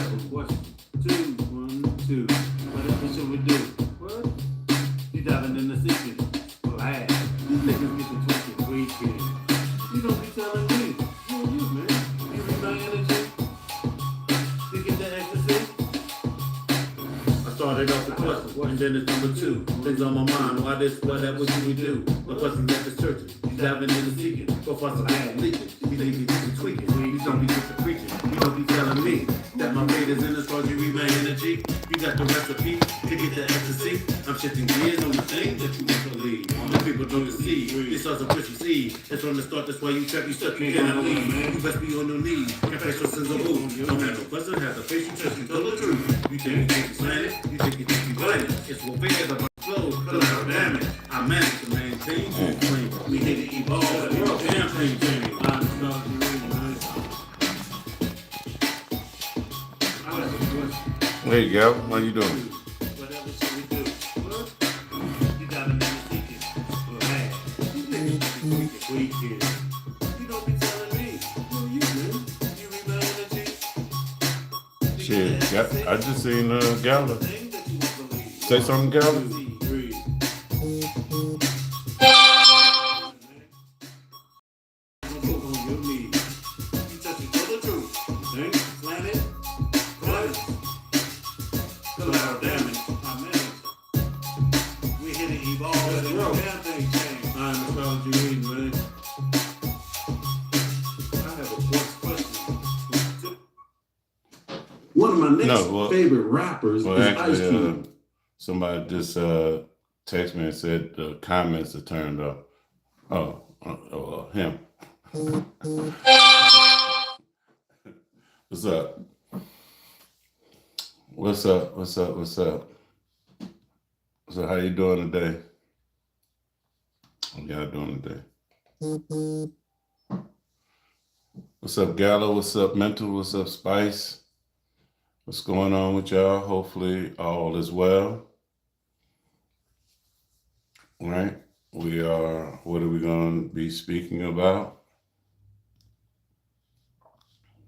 have a question. 2, 1, 2. What should we do? What? You diving in the secret. Relax. These niggas get the twisted weekend. You don't be telling me. Who are you, man? You read my energy? You get the ecstasy? I started off the question, and then it's number 2. Things on my mind, why this, why that, what should we do? The questions at the churches, you diving in the secret. Go find some ass leaking. You think you get the tweaking. You don't be just the preaching. You don't be telling me that my fate is in the stars, you read my energy. You got the recipe to get the ecstasy. I'm shifting gears on the thing that you want to believe. The people don't see. This starts a Christian seed. It's from the start, that's why you trap, you stuck, you cannot leave. You best be on your knees. Confess your sins of who. Don't have no question, have the face you trust, you tell the truth. You think you slanted, you think you blended. It's what figures about flows, fill out damage. I manage to maintain full flame. We hit to evolve, the world damn thing change. Astrology reading, man. There you go. How you doing? Whatever should we do? What? You diving in the secret. Relax. These niggas get the weekend. You don't be telling me. Who you, man? You read my energy? Shit, I just seen Gala. Thing that you won't believe. Say something, Gala. Breathe. Go on your knees. You touch each other truth. Think, slanted, close. Fill out damage. I manage. We hit it, evolve, and the damn thing change. I'm astrology reading, man. I have a question. One of my next favorite rappers is Ice Cube. Somebody just texted me and said the comments are turned off. Him. What's up? What's up? What's up? What's up? So how you doing today? How y'all doing today? What's up, Gallo? What's up, Mental? What's up, Spice? What's going on with y'all? Hopefully all is well. All right. What are we going to be speaking about?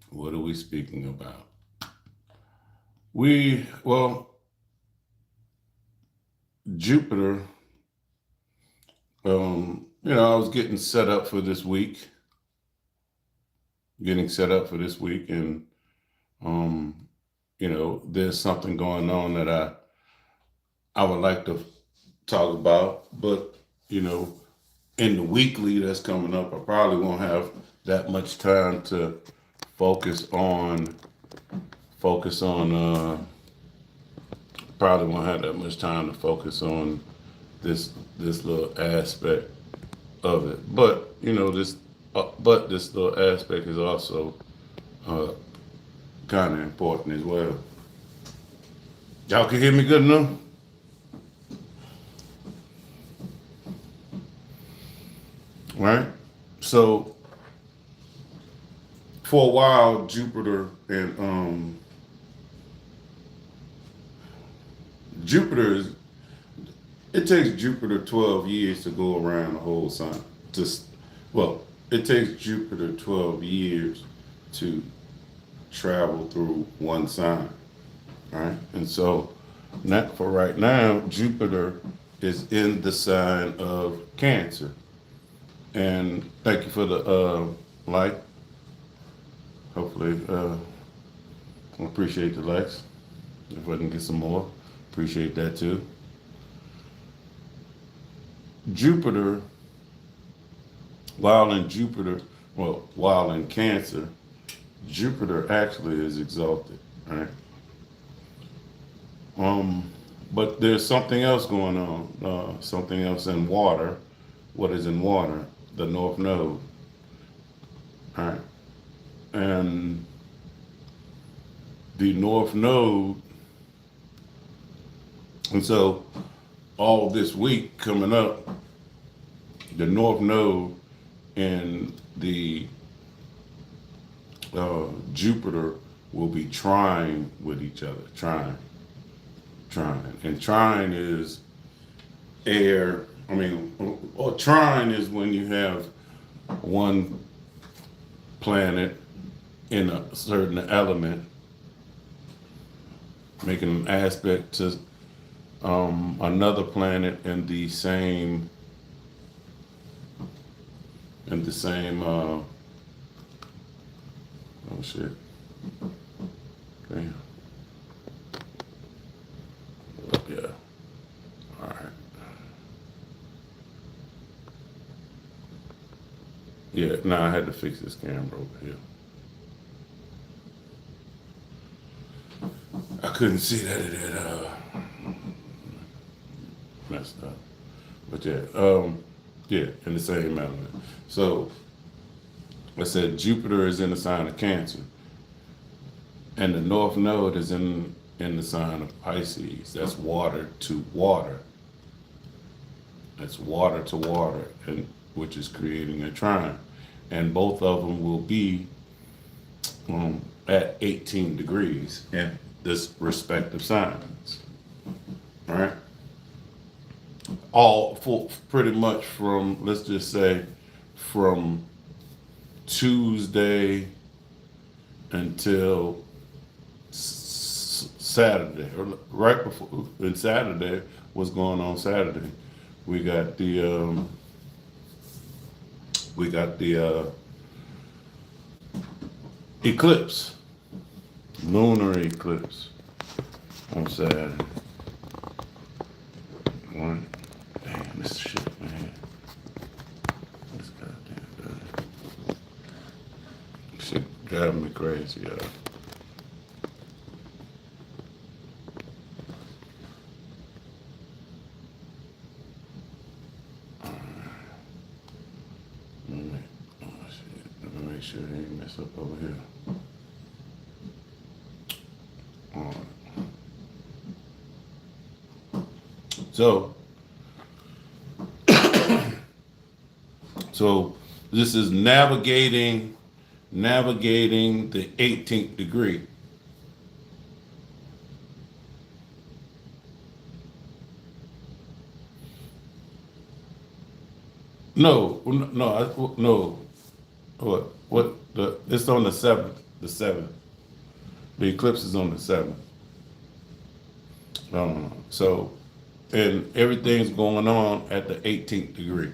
What are we speaking about? Jupiter, I was getting set up for this week. And, there's something going on that I would like to talk about, but, in the weekly that's coming up, I probably won't have that much time to focus on, probably won't have that much time to focus on this little aspect of it. But, this little aspect is also kind of important as well. Y'all can hear me good enough? Right? So, for a while, Jupiter and it takes Jupiter 12 years to go around the whole sign. It takes Jupiter 12 years to travel through one sign, right? And so, for right now, Jupiter is in the sign of Cancer. And thank you for the like. Hopefully, I appreciate the likes. If I can get some more, appreciate that too. Jupiter, while in Cancer, Jupiter actually is exalted, right? But there's something else going on, something else in water. What is in water? The North Node, all right? And the North Node, and so all this week coming up, the North Node and the Jupiter will be trine with each other. Trine. And trine is air. Trine is when you have one planet in a certain element making an aspect to another planet in the same oh shit. Damn. Oh, yeah. All right. Yeah, no, I had to fix this camera over here. I couldn't see that it had messed up. But yeah, in the same element. So I said Jupiter is in the sign of Cancer, and the North Node is in the sign of Pisces. That's water to water. That's water to water, and which is creating a trine, and both of them will be at 18 degrees in this respective signs. All right. All for pretty much from, let's just say, from Tuesday until Saturday, or right before, and Saturday, what's going on Saturday? We got the eclipse, lunar eclipse on Saturday. One, damn, this shit, man. This goddamn thing. Shit driving me crazy, y'all. Let me make sure they ain't mess up over here. All right. So this is navigating the 18th degree. No. What? It's on the 7th. The 7th. The eclipse is on the 7th. So, and everything's going on at the 18th degree.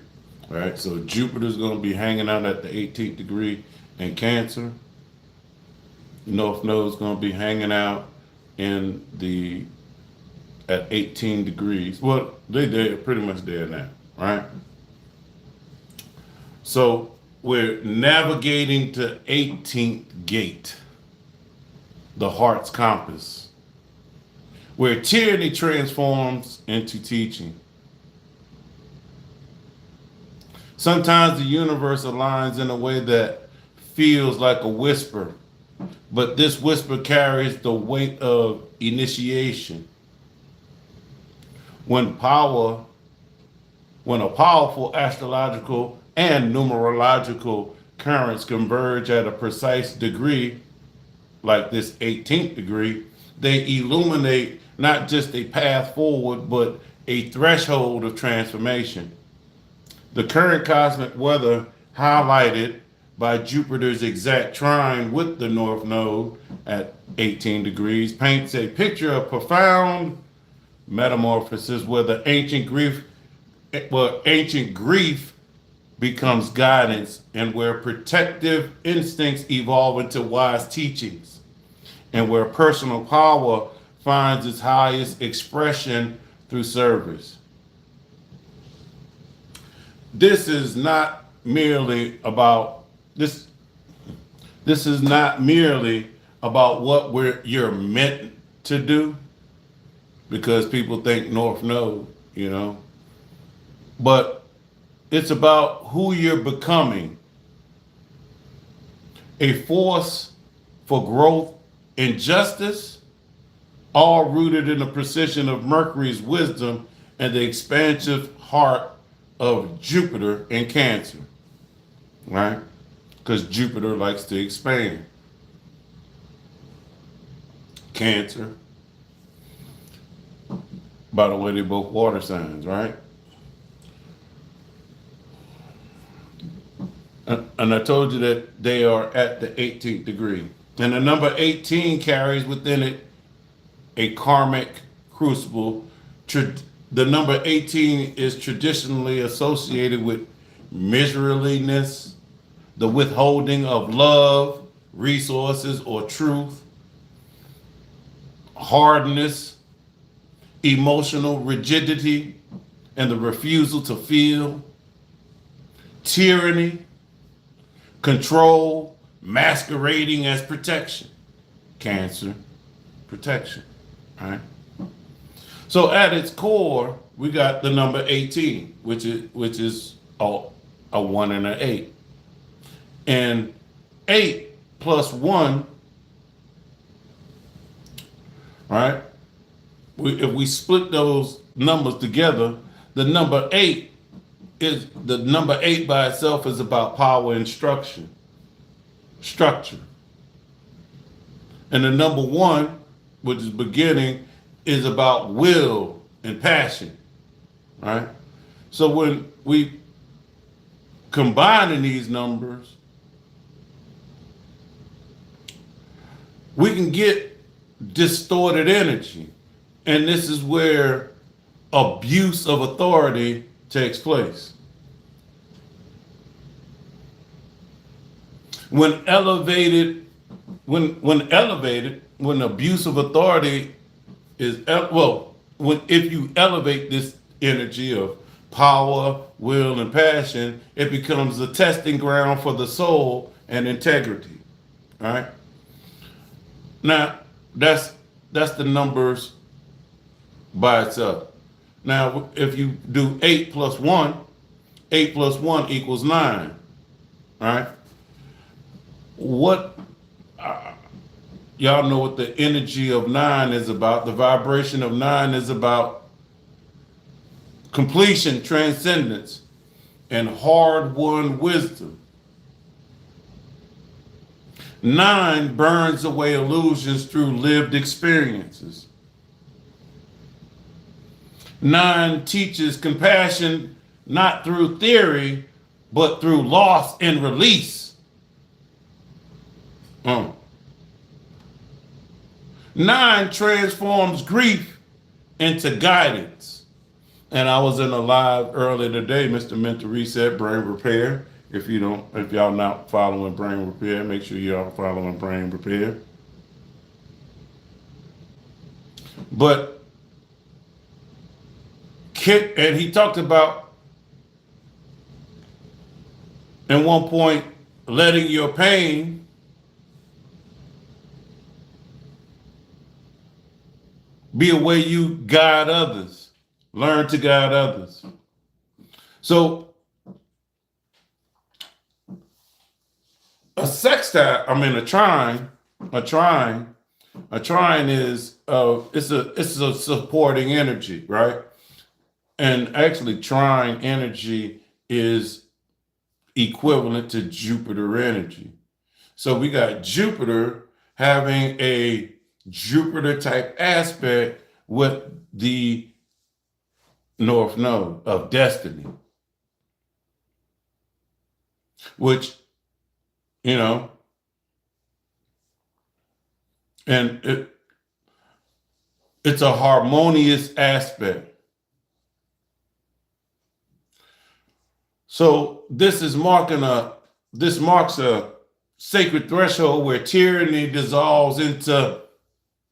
All right. So Jupiter's going to be hanging out at the 18th degree in Cancer. North Node's going to be hanging out at 18 degrees. Well, they're pretty much there now, right? So we're navigating to 18th gate, the heart's compass, where tyranny transforms into teaching. Sometimes the universe aligns in a way that feels like a whisper, but this whisper carries the weight of initiation. When a powerful astrological and numerological currents converge at a precise degree, like this 18th degree, they illuminate not just a path forward, but a threshold of transformation. The current cosmic weather, highlighted by Jupiter's exact trine with the North Node at 18 degrees, paints a picture of profound metamorphosis where ancient grief becomes guidance, and where protective instincts evolve into wise teachings, and where personal power finds its highest expression through service. This is not merely about this. This is not merely about what you're meant to do, because people think North Node, but it's about who you're becoming. A force for growth and justice, all rooted in the precision of Mercury's wisdom and the expansive heart of Jupiter in Cancer, right? Because Jupiter likes to expand. Cancer, by the way, they're both water signs, right? And I told you that they are at the 18th degree. And the number 18 carries within it a karmic crucible. The number 18 is traditionally associated with miserliness, the withholding of love, resources, or truth, hardness, emotional rigidity, and the refusal to feel, tyranny, control, masquerading as protection. Cancer, protection, right? So at its core, we got the number 18, which is a 1 and an 8. And 8 plus 1, right? If we split those numbers together, the number 8 by itself is about power and structure. And the number 1, which is beginning, is about will and passion, right? So when we combine these numbers, we can get distorted energy. And this is where abuse of authority takes place. When abuse of authority is, if you elevate this energy of power, will, and passion, it becomes a testing ground for the soul and integrity. All right. Now, that's the numbers by itself. Now, if you do 8 plus 1 equals 9. All right. Y'all know what the energy of 9 is about. The vibration of 9 is about completion, transcendence, and hard-won wisdom. 9 burns away illusions through lived experiences. 9 teaches compassion not through theory, but through loss and release. 9 transforms grief into guidance. And I was in a live earlier today, Mr. Mental Reset, Brain Repair. If y'all not following Brain Repair, make sure y'all following Brain Repair. But and he talked about at one point letting your pain be a way you guide others, learn to guide others. So a trine is it's a supporting energy, right? And actually trine energy is equivalent to Jupiter energy. So we got Jupiter having a Jupiter type aspect with the North Node of destiny, which, and it's a harmonious aspect. So this marks a sacred threshold where tyranny dissolves into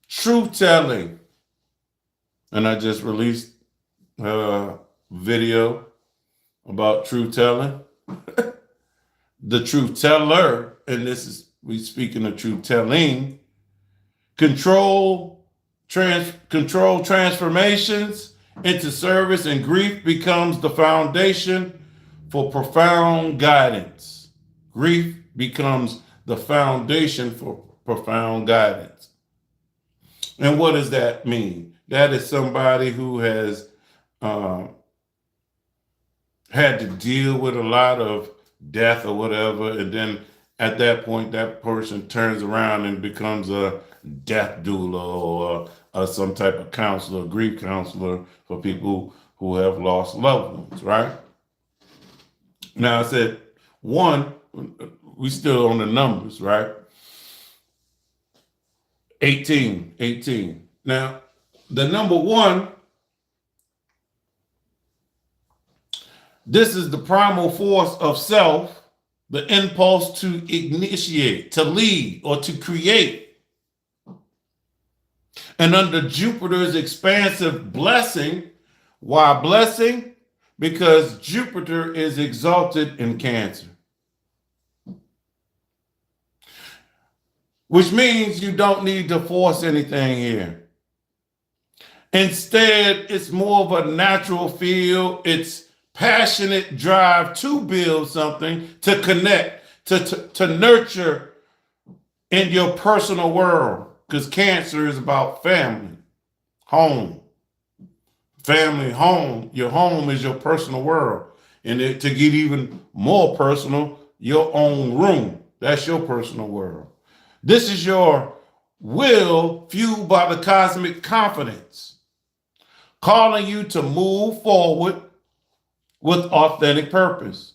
truth telling. And I just released a video about truth telling. The truth teller, and we speaking of truth telling, control transformations into service, and grief becomes the foundation for profound guidance. Grief becomes the foundation for profound guidance. And what does that mean? That is somebody who has had to deal with a lot of death or whatever, and then at that point, that person turns around and becomes a death doula or some type of counselor, grief counselor for people who have lost loved ones, right? Now I said, 1, we still on the numbers, right? 18. Now, the number one, this is the primal force of self, the impulse to initiate, to lead, or to create. And under Jupiter's expansive blessing, why blessing? Because Jupiter is exalted in Cancer. Which means you don't need to force anything here. Instead, it's more of a natural feel. It's passionate drive to build something, to connect, to nurture in your personal world. Because Cancer is about family, home. Family, home. Your home is your personal world. And to get even more personal, your own room. That's your personal world. This is your will fueled by the cosmic confidence, calling you to move forward with authentic purpose.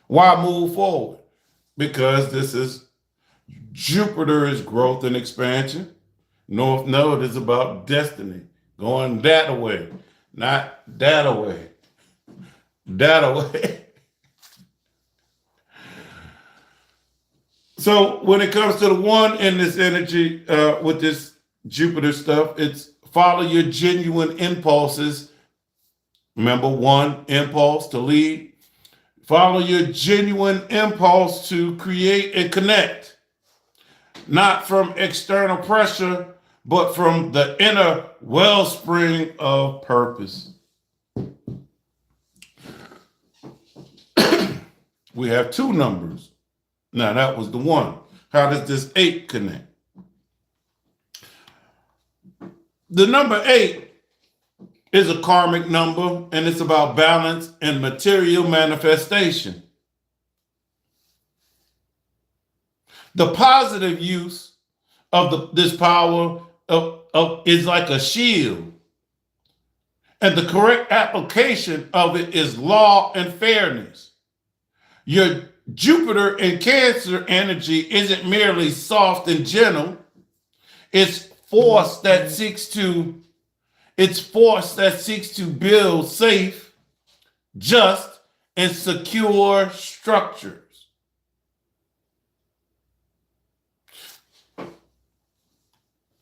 Why move forward? Because this is Jupiter is growth and expansion. North Node is about destiny, going that way, not that way, that way. So when it comes to the one in this energy, with this Jupiter stuff, it's follow your genuine impulses. Remember, one, impulse to lead. Follow your genuine impulse to create and connect. Not from external pressure, but from the inner wellspring of purpose. We have two numbers. Now, that was the one. How does this 8 connect? The number 8 is a karmic number, and it's about balance and material manifestation. The positive use of this power is like a shield, and the correct application of it is law and fairness. Your Jupiter in Cancer energy isn't merely soft and gentle. It's force that seeks to build safe, just, and secure structures.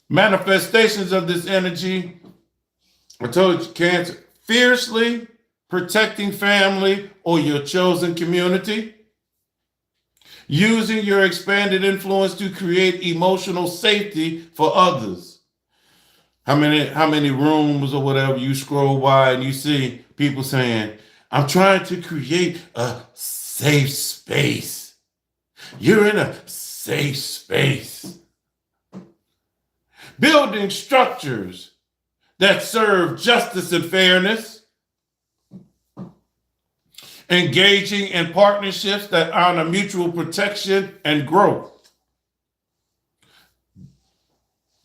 Manifestations of this energy, I told you, Cancer, fiercely protecting family or your chosen community. Using your expanded influence to create emotional safety for others. How many rooms or whatever you scroll by and you see people saying, I'm trying to create a safe space. You're in a safe space. Building structures that serve justice and fairness. Engaging in partnerships that honor mutual protection and growth.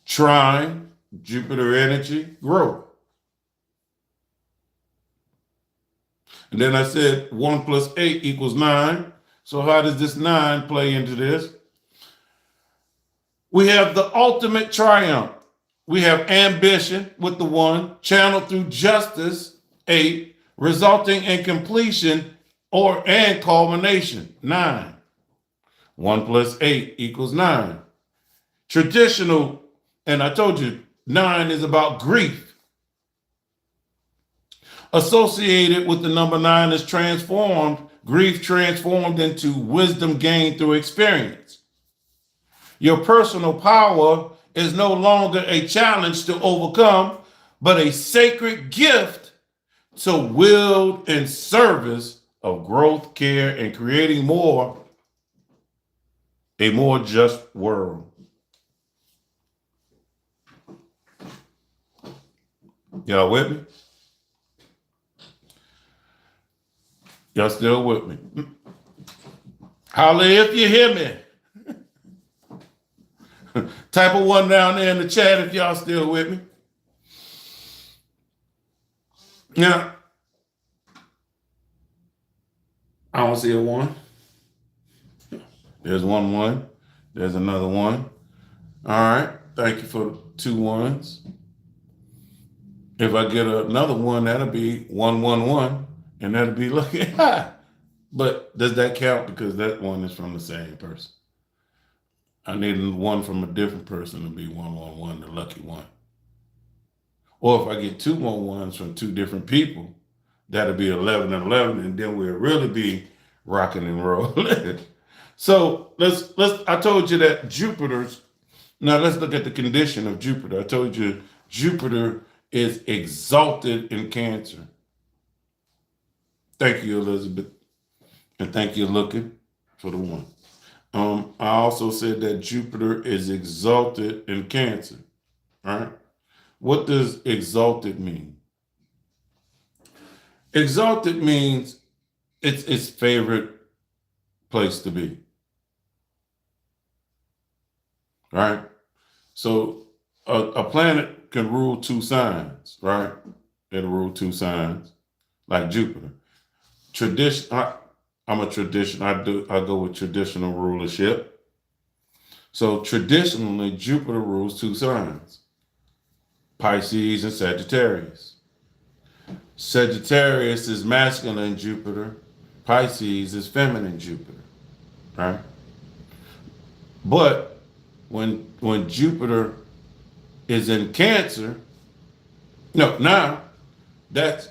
Trine, Jupiter energy, growth. And then I said 1 + 8 = 9. So how does this 9 play into this? We have the ultimate triumph. We have ambition with the 1, channeled through justice, 8, resulting in completion and culmination, 9. 1 + 8 = 9. Traditional, and I told you, 9 is about grief. Associated with the number 9 is grief transformed into wisdom gained through experience. Your personal power is no longer a challenge to overcome, but a sacred gift to wield in service of growth, care, and creating a more just world. Y'all with me? Y'all still with me? Holla if you hear me. Type a 1 down there in the chat if y'all still with me. Now, I don't see a 1. There's 1. There's another 1. All right. thank you for 2 ones. If I get another one, that'll be 111, and that'll be lucky. But does that count? Because that one is from the same person. I need one from a different person to be 111, the lucky one. Or if I get 2 more ones from 2 different people, that'll be 11 and 11, and then we'll really be rocking and rolling. So I told you that Jupiter's, now let's look at the condition of Jupiter. I told you Jupiter is exalted in Cancer. Thank you, Elizabeth. And thank you, looking for the one. I also said that Jupiter is exalted in Cancer. All right. What does exalted mean? Exalted means it's its favorite place to be. Right? So a planet can rule 2 signs, right? It'll rule 2 signs, like Jupiter. I'm a tradition. I go with traditional rulership. So traditionally, Jupiter rules 2 signs, Pisces and Sagittarius. Sagittarius is masculine Jupiter. Pisces is feminine Jupiter, right? But when Jupiter is in Cancer, now that's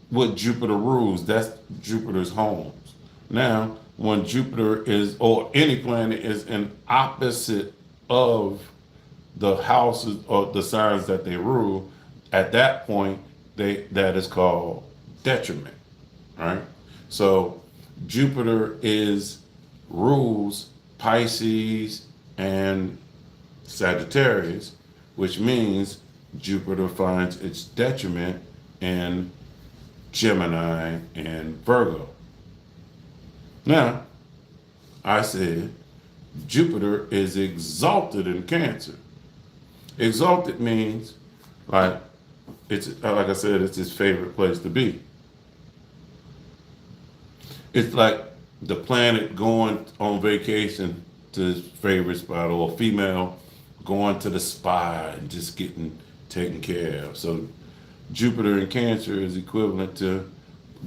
what Jupiter rules. That's Jupiter's homes. Now, when Jupiter is, or any planet is in opposite of the houses or the signs that they rule, at that point, that is called detriment, right? So Jupiter rules Pisces and Sagittarius, which means Jupiter finds its detriment in Gemini and Virgo. Now, I said Jupiter is exalted in Cancer. Exalted means like I said, it's his favorite place to be. It's like the planet going on vacation to his favorite spot, or a female going to the spa and just getting taken care of. So Jupiter in Cancer is equivalent to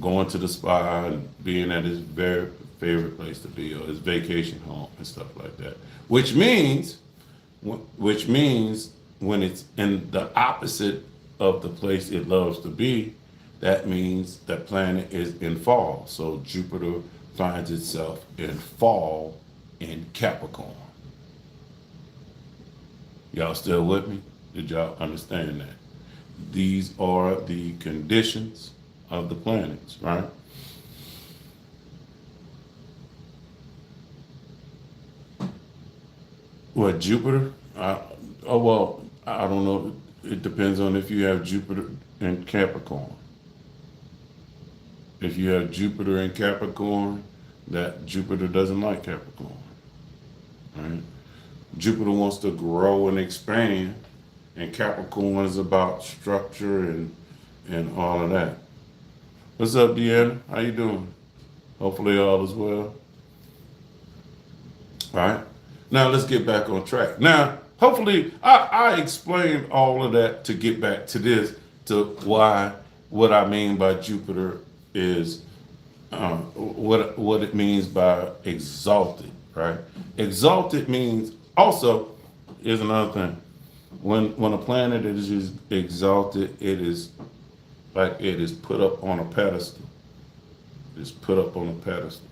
going to the spa and being at his very favorite place to be, or his vacation home and stuff like that. Which means when it's in the opposite of the place it loves to be, that means that planet is in fall. So Jupiter finds itself in fall in Capricorn. Y'all still with me? Did y'all understand that? These are the conditions of the planets, right? What, Jupiter? I don't know. It depends on if you have Jupiter in Capricorn. If you have Jupiter in Capricorn, that Jupiter doesn't like Capricorn, right? Jupiter wants to grow and expand, and Capricorn is about structure and all of that. What's up, Deanna? How you doing? Hopefully all is well. All right. Now let's get back on track. Now, hopefully I explained all of that to get back to this, to what I mean by Jupiter is what it means by exalted, right? Exalted means also, here's another thing. When a planet is just exalted, it is put up on a pedestal. It's put up on a pedestal.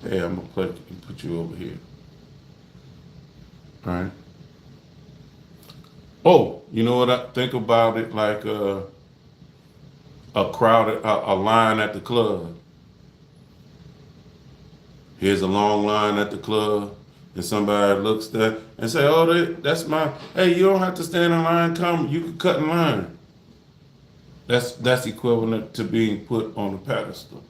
Hey, I'm gonna put you over here. All right. Oh, you know what? I think about it like a line at the club. Here's a long line at the club, and somebody looks there and say, "Oh, that's my." Hey, you don't have to stand in line. Come, you can cut in line. That's equivalent to being put on a pedestal.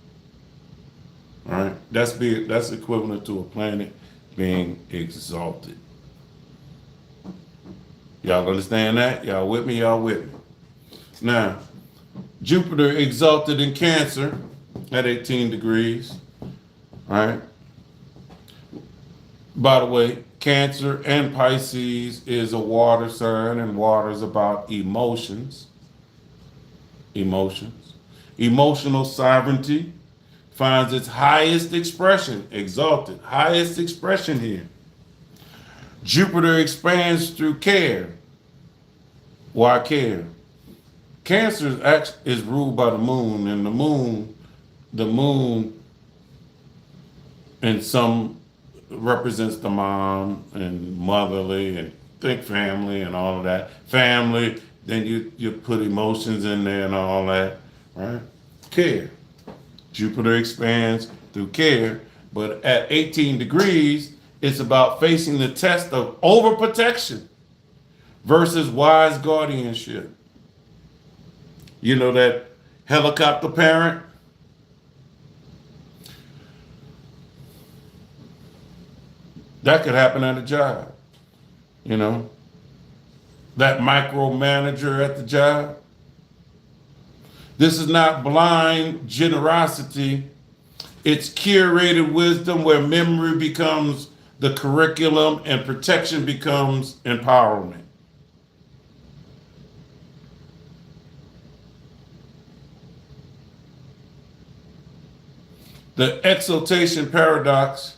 All right. That's equivalent to a planet being exalted. Y'all understand that? Y'all with me? Y'all with me? Now, Jupiter exalted in Cancer at 18 degrees. All right. By the way, Cancer and Pisces is a water sign, and water is about emotions. Emotions. Emotional sovereignty finds its highest expression, exalted, highest expression here. Jupiter expands through care. Why care? Cancer is ruled by the moon, and the moon in some represents the mom and motherly and think family and all of that. Family, then you put emotions in there and all that, right? Care. Jupiter expands through care, but at 18 degrees, it's about facing the test of overprotection versus wise guardianship. You know that helicopter parent? That could happen at a job, you know? That micromanager at the job. This is not blind generosity. It's curated wisdom where memory becomes the curriculum and protection becomes empowerment. The exaltation paradox,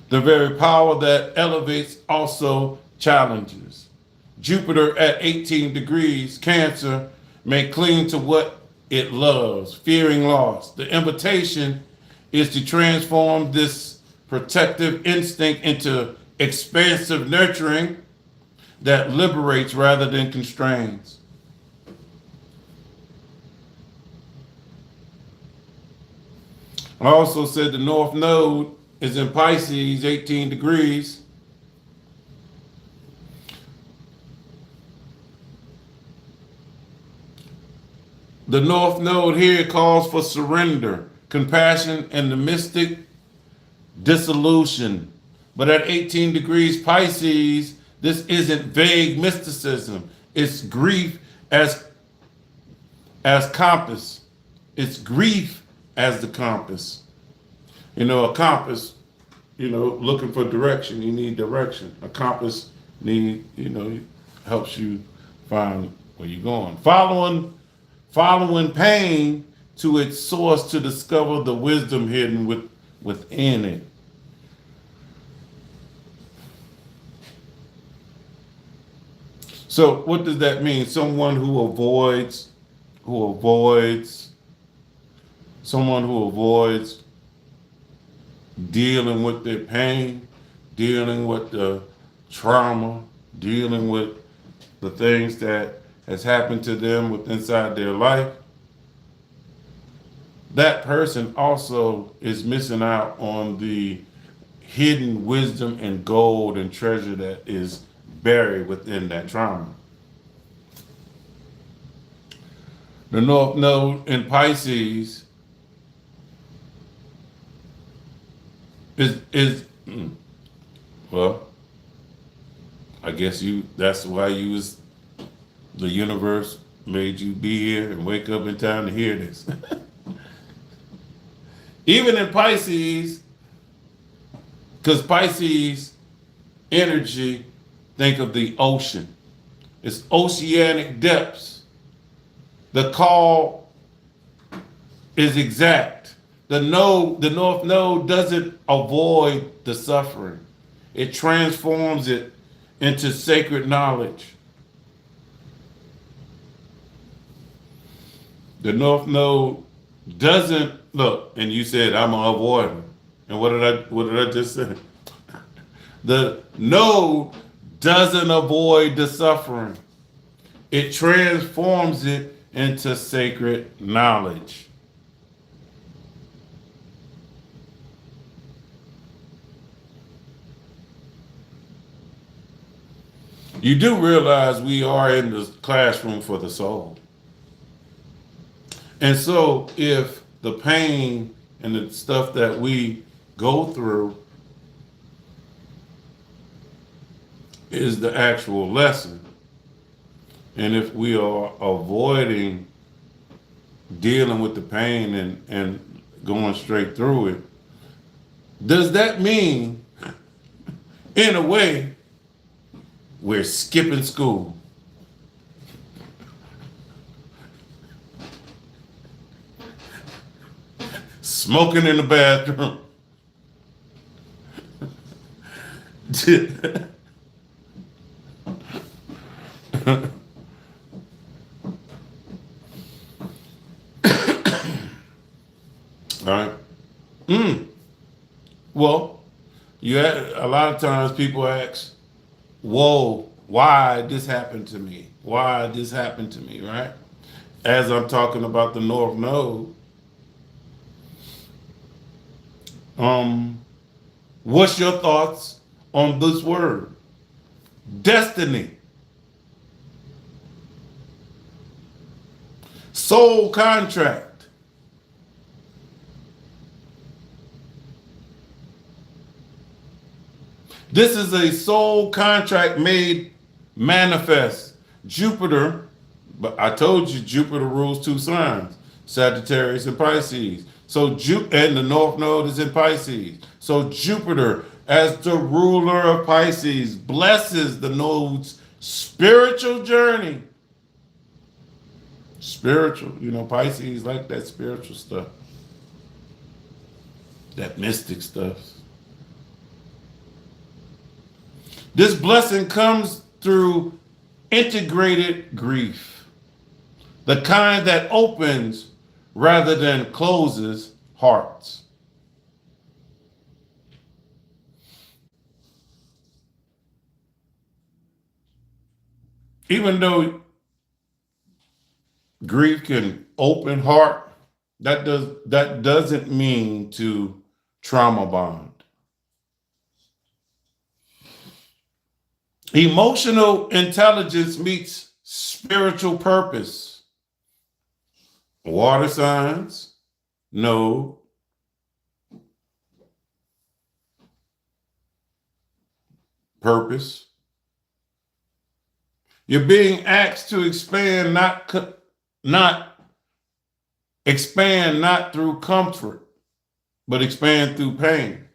the very power that elevates also challenges. Jupiter at 18 degrees, Cancer, may cling to what it loves, fearing loss. The invitation is to transform this protective instinct into expansive nurturing that liberates rather than constrains. I also said the North Node is in Pisces, 18 degrees. The North Node here calls for surrender, compassion, and the mystic dissolution. But at 18 degrees Pisces, this isn't vague mysticism. It's grief as compass. It's grief as the compass. You know, a compass, you know, looking for direction. You need direction. A compass helps you find where you're going. Following pain to its source to discover the wisdom hidden within it. So what does that mean? Someone who avoids dealing with their pain, dealing with the trauma, dealing with the things that has happened to them inside their life. That person also is missing out on the hidden wisdom and gold and treasure that is buried within that trauma. The North Node in Pisces is well, I guess that's why the universe made you be here and wake up in time to hear this. Even in Pisces, because Pisces energy, think of the ocean. It's oceanic depths. The call is exact. The North Node doesn't avoid the suffering. It transforms it into sacred knowledge. The North Node doesn't look, and you said I'm an avoider. And what did I just say? The node doesn't avoid the suffering. It transforms it into sacred knowledge. You do realize we are in the classroom for the soul. And so if the pain and the stuff that we go through is the actual lesson, and if we are avoiding dealing with the pain and going straight through it, Does that mean, in a way, we're skipping school? Smoking in the bathroom? All right. Well, a lot of times people ask, whoa, why this happened to me? Why this happened to me, right? As I'm talking about the North Node, what's your thoughts on this word? Destiny, soul contract. This is a soul contract made manifest. Jupiter, but I told you Jupiter rules two signs, Sagittarius and Pisces. And the North Node is in Pisces. So Jupiter, as the ruler of Pisces, blesses the node's spiritual journey. Spiritual, Pisces like that spiritual stuff, that mystic stuff. This blessing comes through integrated grief, the kind that opens rather than closes hearts. Even though grief can open heart, that doesn't mean to trauma bond. Emotional intelligence meets spiritual purpose. Water signs, no. Purpose. You're being asked to expand, not expand, not through comfort, but expand through pain.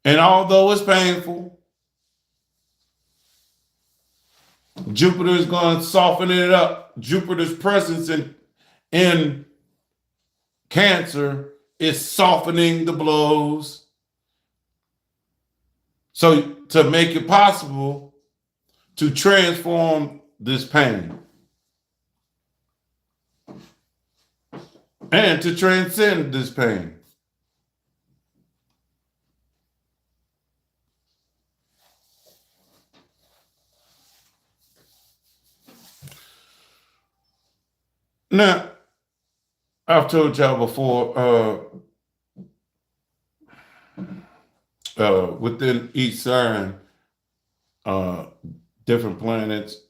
And although it's painful, Jupiter is going to soften it up. Jupiter's presence in Cancer is softening the blows. So to make it possible to transform this pain and to transcend this pain. Now, I've told y'all before, within each sign, different planets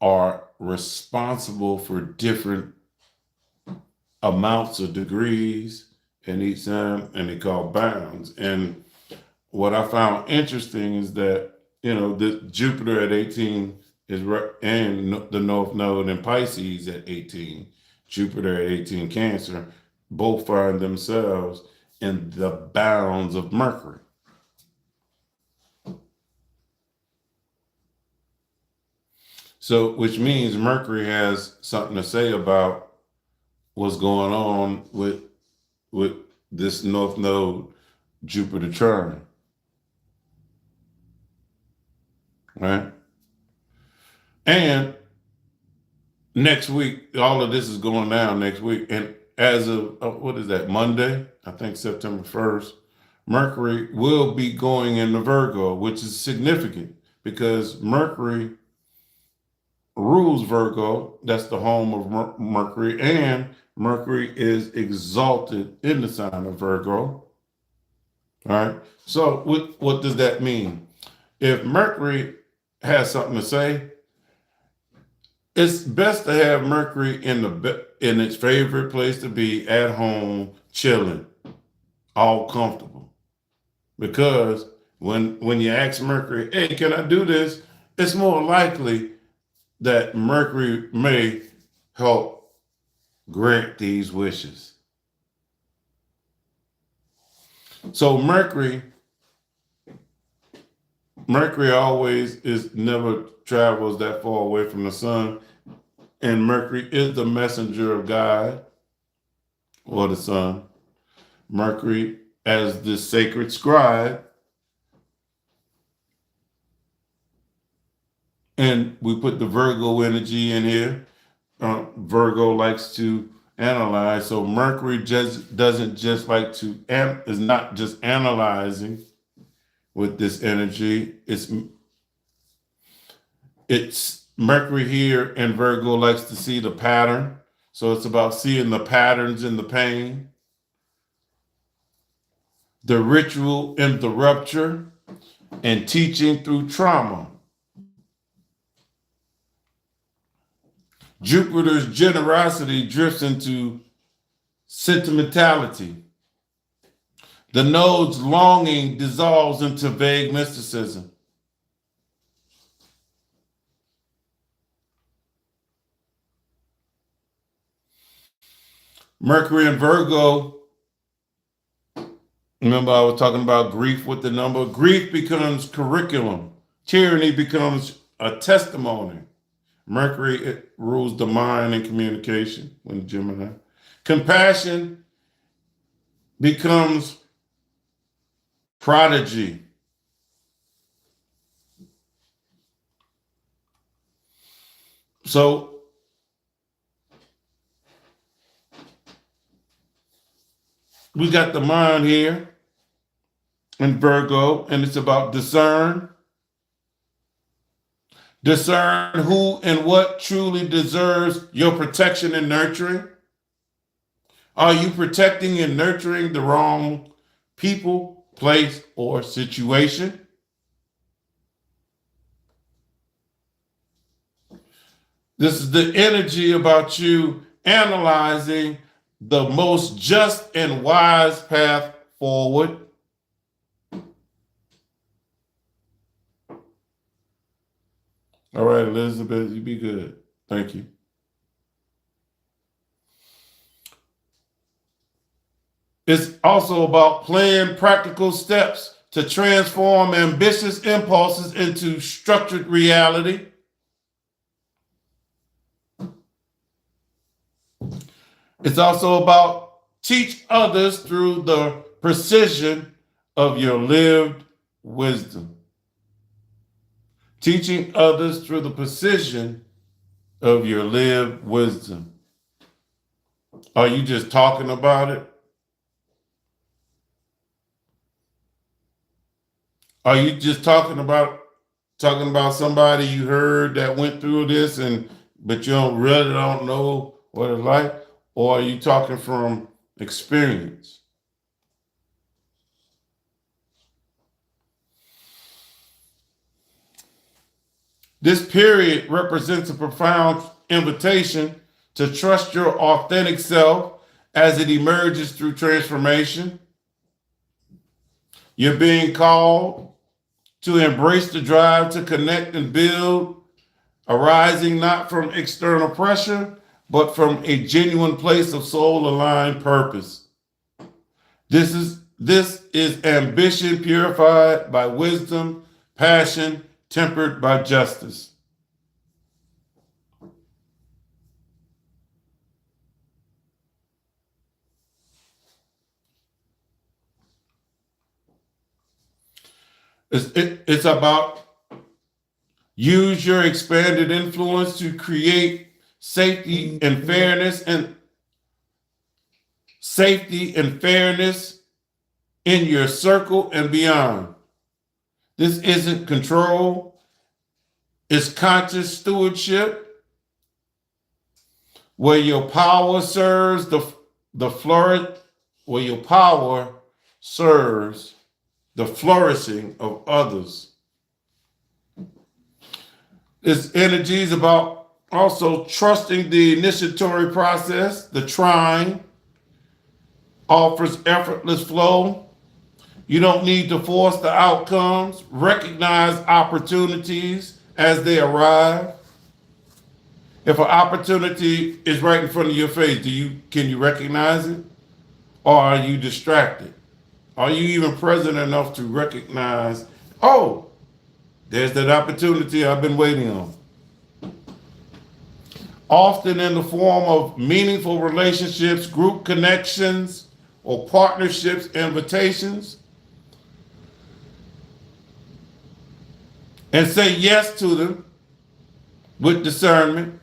are responsible for different amounts of degrees in each sign, and they call bounds. And what I found interesting is that, the Jupiter at 18 is and the North Node in Pisces at 18, Jupiter at 18 Cancer, both find themselves in the bounds of Mercury. So, which means Mercury has something to say about what's going on with this North Node Jupiter trine. Right? And next week, all of this is going down next week. And as of, what is that, Monday? I think September 1st, Mercury will be going into Virgo, which is significant because Mercury rules Virgo. That's the home of Mercury. And Mercury is exalted in the sign of Virgo. All right. So what does that mean? If Mercury has something to say, it's best to have Mercury in its favorite place to be, at home, chilling, all comfortable. Because when you ask Mercury, hey, can I do this? It's more likely that Mercury may help grant these wishes. So Mercury always is never travels that far away from the sun, and Mercury is the messenger of God or the sun. Mercury as the sacred scribe, and we put the Virgo energy in here. Virgo likes to analyze, so Mercury just doesn't just like to is not just analyzing with this energy. It's Mercury here, and Virgo likes to see the pattern. So it's about seeing the patterns in the pain, the ritual in the rupture, and teaching through trauma. Jupiter's generosity drifts into sentimentality. The node's longing dissolves into vague mysticism. Mercury and Virgo, remember I was talking about grief with the number? Grief becomes curriculum. Tyranny becomes a testimony. Mercury, it rules the mind and communication when Gemini. Compassion becomes prodigy. So we got the mind here in Virgo, and it's about discern. Discern who and what truly deserves your protection and nurturing. Are you protecting and nurturing the wrong people, place, or situation? This is the energy about you analyzing the most just and wise path forward. All right, Elizabeth, you be good. Thank you. It's also about playing practical steps to transform ambitious impulses into structured reality. It's also about teach others through the precision of your lived wisdom. Teaching others through the precision of your lived wisdom. Are you just talking about it? Are you just talking about somebody you heard that went through this but you really don't know what it's like? Or are you talking from experience? This period represents a profound invitation to trust your authentic self as it emerges through transformation. You're being called to embrace the drive to connect and build, arising not from external pressure, but from a genuine place of soul-aligned purpose. This is ambition purified by wisdom, passion tempered by justice. It's about use your expanded influence to create safety and fairness in your circle and beyond. This isn't control, it's conscious stewardship where your power serves where your power serves the flourishing of others. This energy is about also trusting the initiatory process. The trine offers effortless flow. You don't need to force the outcomes. Recognize opportunities as they arrive. If an opportunity is right in front of your face, can you recognize it? Or are you distracted? Are you even present enough to recognize, oh, there's that opportunity I've been waiting on? Often in the form of meaningful relationships, group connections, or partnerships, invitations, and say yes to them with discernment.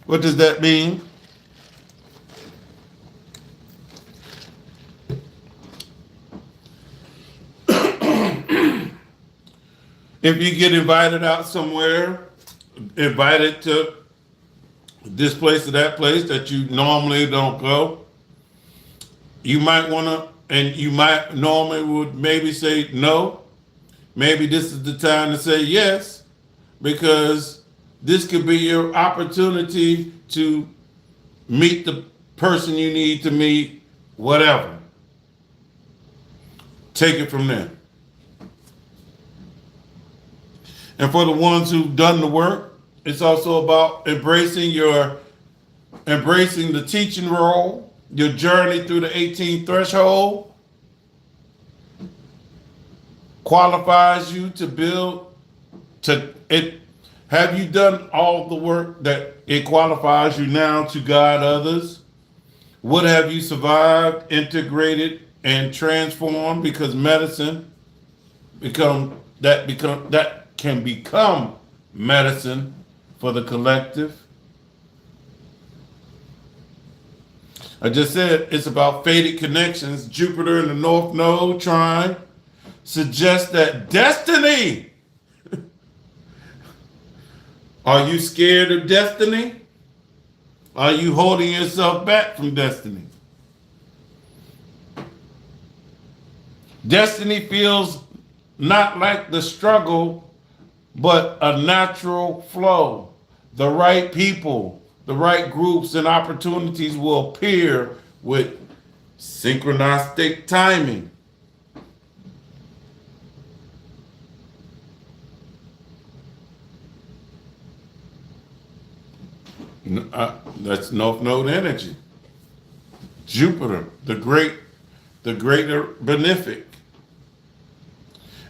What does that mean? If you get invited out somewhere, invited to this place or that place that you normally don't go, you might want to, and you might normally would maybe say no. Maybe this is the time to say yes, because this could be your opportunity to meet the person you need to meet, whatever. Take it from there. And for the ones who've done the work, it's also about embracing the teaching role, your journey through the 18th threshold qualifies you to build to it. Have you done all the work that it qualifies you now to guide others? What have you survived, integrated, and transformed? Because medicine that can become medicine for the collective. I just said it's about fated connections. Jupiter in the North Node trine suggests that destiny. Are you scared of destiny? Are you holding yourself back from destiny? Destiny feels not like the struggle, but a natural flow. The right people, the right groups and opportunities will appear with synchronistic timing. That's North Node energy. Jupiter, the greater benefic.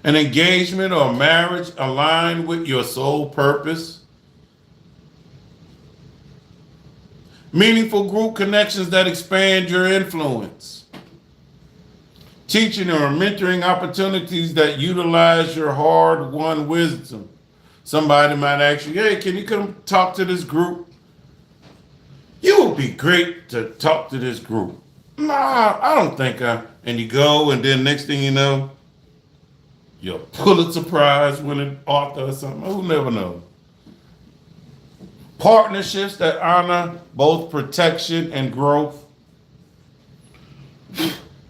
An engagement or marriage aligned with your soul purpose. Meaningful group connections that expand your influence. Teaching or mentoring opportunities that utilize your hard-won wisdom. Somebody might ask you, hey, can you come talk to this group? You would be great to talk to this group. Nah, I don't think and you go, and then next thing you know, your Pulitzer Prize winning author or something. Who never knows? Partnerships that honor both protection and growth.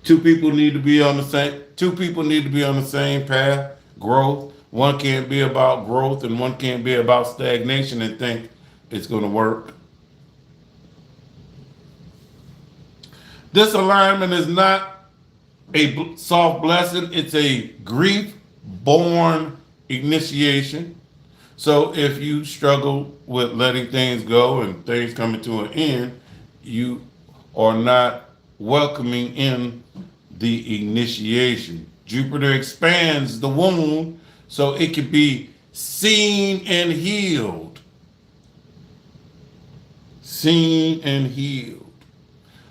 Two people need to be on the same path. Growth. One can't be about growth and one can't be about stagnation and think it's going to work. This alignment is not a soft blessing, it's a grief-born initiation. So if you struggle with letting things go and things coming to an end, you are not welcoming in the initiation. Jupiter expands the wound so it can be seen and healed. Seen and healed.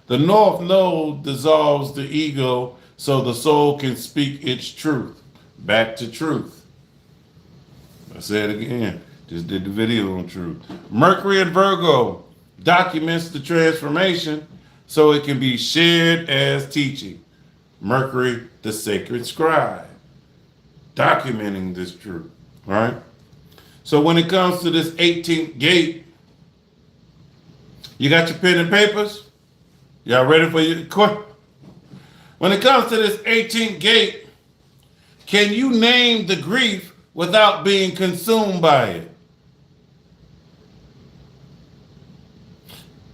The North Node dissolves the ego so the soul can speak its truth. Back to truth. I say it again. Just did the video on truth. Mercury in Virgo documents the transformation so it can be shared as teaching. Mercury, the sacred scribe, documenting this truth. All right? So when it comes to this 18th gate, you got your pen and papers? Y'all ready for your question? When it comes to this 18th gate, can you name the grief without being consumed by it?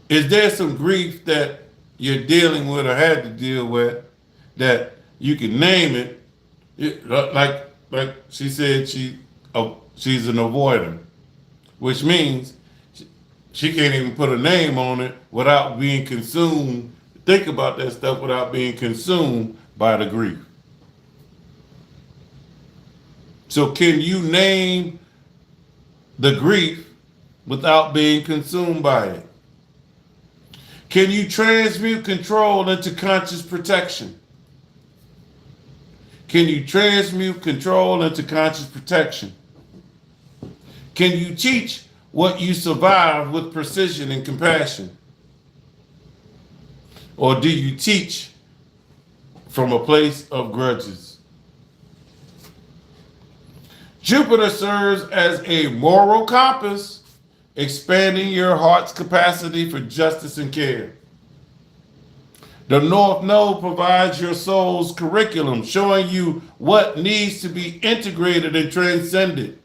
Is there some grief that you're dealing with or had to deal with that you can name it? Like she said, she's an avoider, which means she can't even put a name on it without being consumed. Think about that stuff without being consumed by the grief. So can you name the grief without being consumed by it? Can you transmute control into conscious protection? Can you transmute control into conscious protection? Can you teach what you survive with precision and compassion? Or do you teach from a place of grudges? Jupiter serves as a moral compass, expanding your heart's capacity for justice and care. The North Node provides your soul's curriculum, showing you what needs to be integrated and transcended.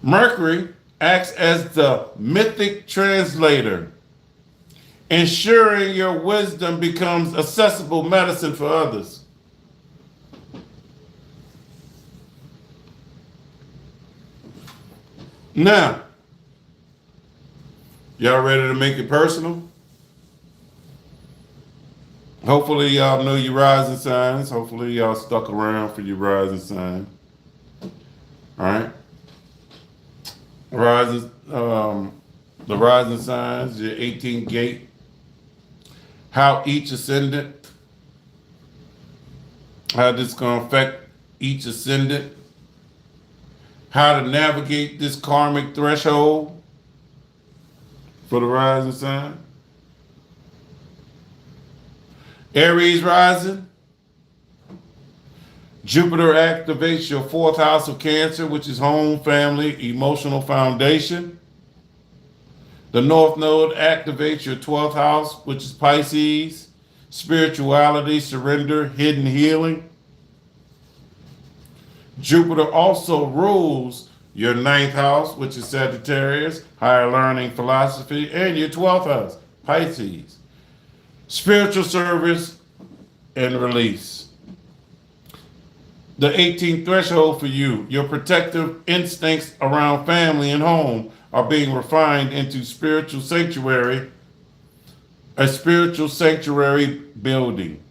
Mercury acts as the mythic translator, ensuring your wisdom becomes accessible medicine for others. Now, y'all ready to make it personal? Hopefully y'all know your rising signs. Hopefully y'all stuck around for your rising sign. All right. The rising signs, your 18th gate. How each ascendant, how this going to affect each ascendant. How to navigate this karmic threshold for the rising sign. Aries Rising. Jupiter activates your 4th house of Cancer, which is home, family, emotional foundation. The North Node activates your 12th house, which is Pisces, spirituality, surrender, hidden healing. Jupiter also rules your 9th house, which is Sagittarius, higher learning, philosophy, and your 12th house, Pisces, spiritual service and release. The 18th threshold for you, your protective instincts around family and home are being refined into spiritual sanctuary, a spiritual sanctuary building.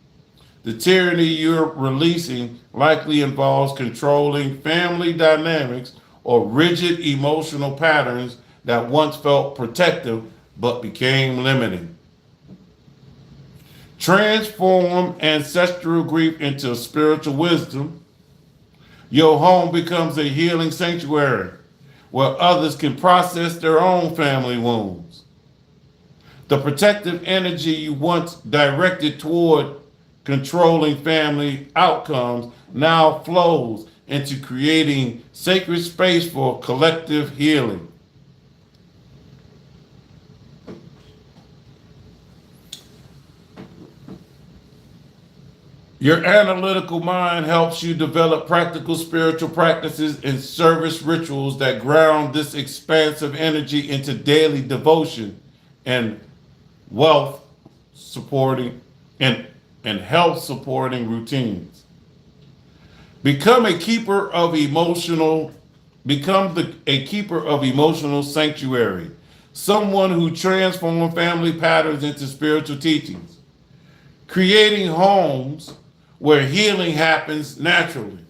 The tyranny you're releasing likely involves controlling family dynamics or rigid emotional patterns that once felt protective but became limiting. Transform ancestral grief into spiritual wisdom. Your home becomes a healing sanctuary where others can process their own family wounds. The protective energy you once directed toward controlling family outcomes now flows into creating sacred space for collective healing. Your analytical mind helps you develop practical spiritual practices and service rituals that ground this expansive energy into daily devotion and wealth supporting and health supporting routines. Become a keeper of emotional sanctuary, someone who transforms family patterns into spiritual teachings, creating homes where healing happens naturally.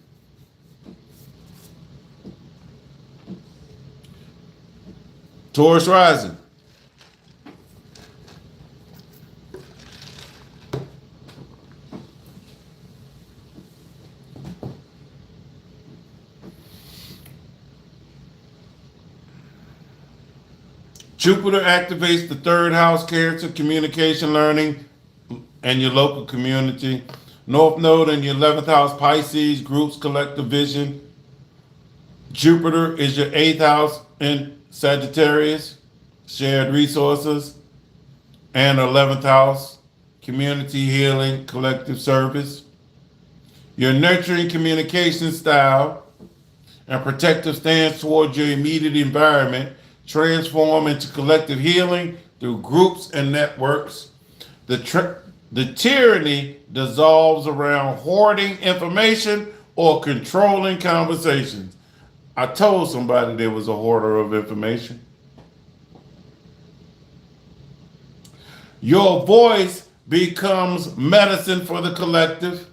Taurus Rising. Jupiter activates the 3rd house, Cancer, communication, learning, and your local community. North Node in your 11th house, Pisces, groups, collective vision. Jupiter is your 8th house in Sagittarius, shared resources. And 11th house, community healing, collective service. Your nurturing communication style and protective stance towards your immediate environment transform into collective healing through groups and networks. The tyranny dissolves around hoarding information or controlling conversations. I told somebody there was a hoarder of information. Your voice becomes medicine for the collective.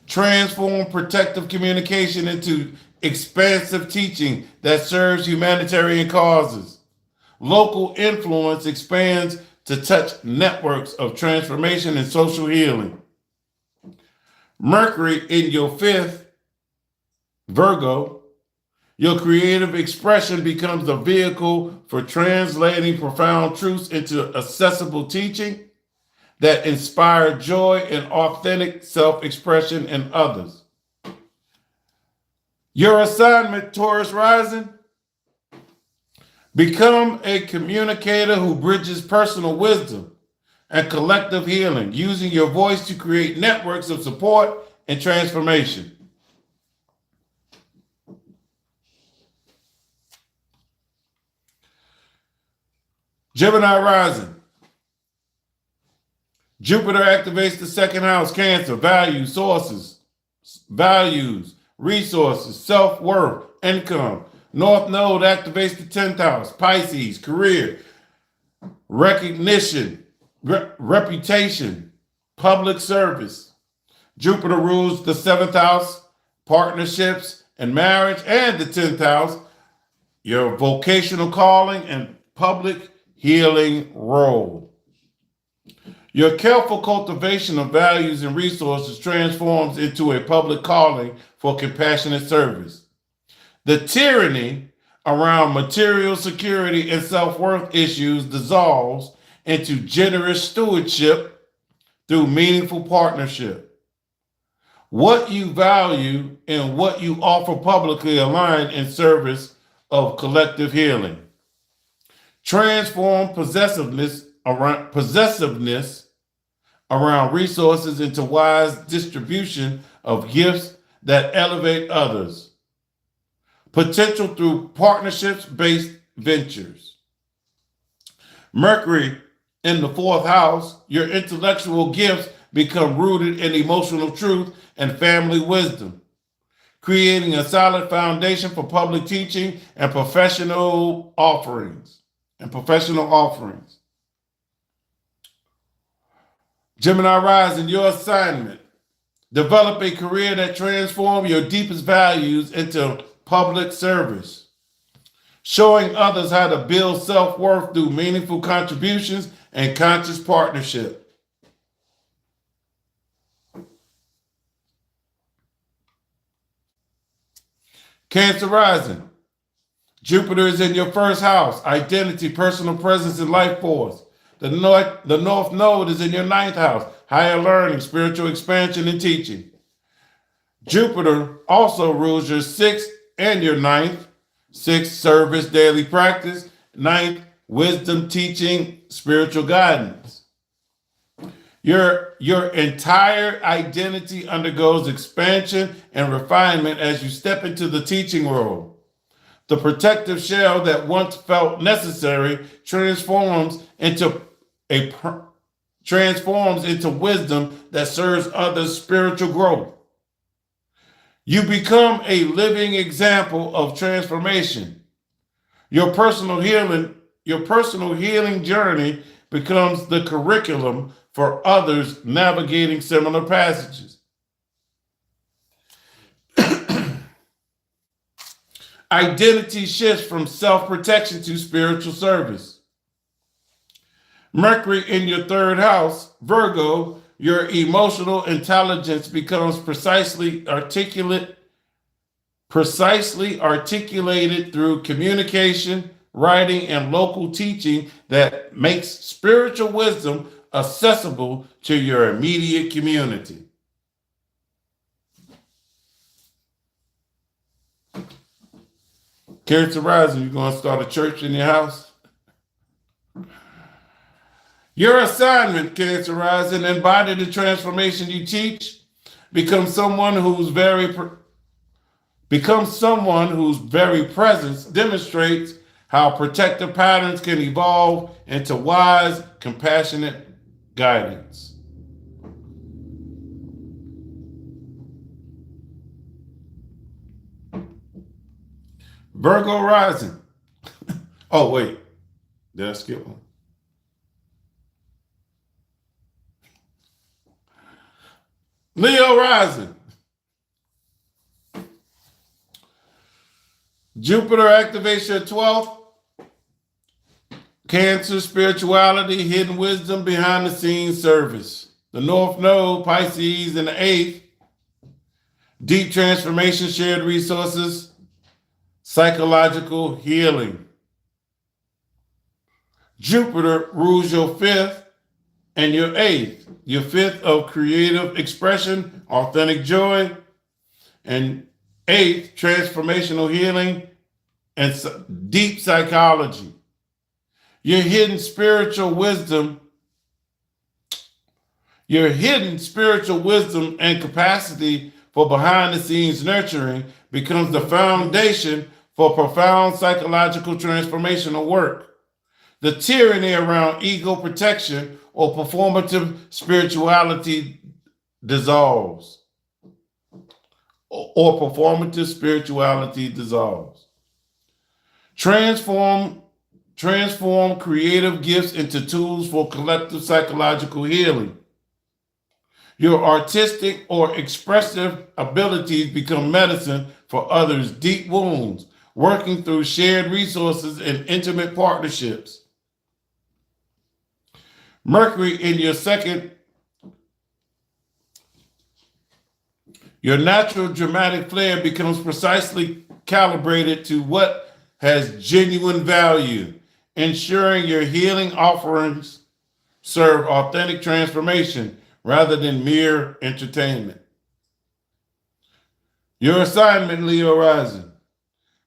Transform protective communication into expansive teaching that serves humanitarian causes. Local influence expands to touch networks of transformation and social healing. Mercury in your fifth, Virgo, your creative expression becomes a vehicle for translating profound truths into accessible teaching that inspire joy and authentic self-expression in others. Your assignment, Taurus Rising, become a communicator who bridges personal wisdom and collective healing, using your voice to create networks of support and transformation. Gemini Rising. Jupiter activates the second house, Cancer, values, resources, self-worth, income. North Node activates the 10th house, Pisces, career, recognition, reputation, public service. Jupiter rules the 7th house, partnerships and marriage, and the 10th house, your vocational calling and public healing role. Your careful cultivation of values and resources transforms into a public calling for compassionate service. The tyranny around material security and self-worth issues dissolves into generous stewardship through meaningful partnership. What you value and what you offer publicly align in service of collective healing. Transform possessiveness around resources into wise distribution of gifts that elevate others. Potential through partnerships-based ventures. Mercury in the 4th house, your intellectual gifts become rooted in emotional truth and family wisdom, creating a solid foundation for public teaching and professional offerings. Gemini Rising, your assignment. Develop a career that transforms your deepest values into public service, showing others how to build self-worth through meaningful contributions and conscious partnership. Cancer Rising. Jupiter is in your 1st house, identity, personal presence, and life force. The North Node is in your 9th house, higher learning, spiritual expansion, and teaching. Jupiter also rules your 6th and your 9th. 6th, service, daily practice. 9th, wisdom, teaching, spiritual guidance. Your entire identity undergoes expansion and refinement as you step into the teaching role. The protective shell that once felt necessary transforms into wisdom that serves others' spiritual growth. You become a living example of transformation. Your personal healing journey becomes the curriculum for others navigating similar passages. Identity shifts from self-protection to spiritual service. Mercury in your 3rd house, Virgo, your emotional intelligence becomes precisely articulated through communication, writing, and local teaching that makes spiritual wisdom accessible to your immediate community. Cancer Rising, you going to start a church in your house? Your assignment, Cancer Rising, embody the transformation you teach. Become someone whose very presence demonstrates how protective patterns can evolve into wise, compassionate guidance. Virgo Rising. Oh, wait. Did I skip one? Leo Rising. Jupiter activates your 12th. Cancer, spirituality, hidden wisdom, behind the scenes service. The North Node, Pisces in the 8th. Deep transformation, shared resources, psychological healing. Jupiter rules your 5th and your 8th. Your 5th of creative expression, authentic joy, and 8th, transformational healing and deep psychology. Your hidden spiritual wisdom and capacity for behind the scenes nurturing becomes the foundation for profound psychological transformational work. The tyranny around ego protection or performative spirituality dissolves. Transform creative gifts into tools for collective psychological healing. Your artistic or expressive abilities become medicine for others' deep wounds, working through shared resources and intimate partnerships. Mercury in your 2nd, your natural dramatic flair becomes precisely calibrated to what has genuine value, ensuring your healing offerings serve authentic transformation rather than mere entertainment. Your assignment, Leo Rising.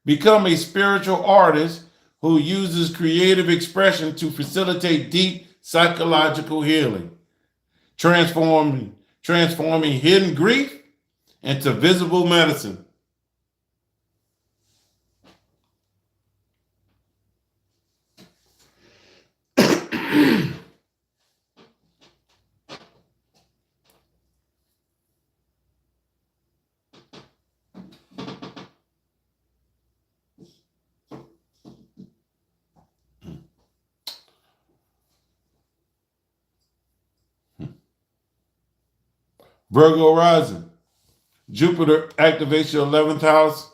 Become a spiritual artist who uses creative expression to facilitate deep psychological healing, transforming hidden grief into visible medicine. Virgo Rising. Jupiter activates your 11th house.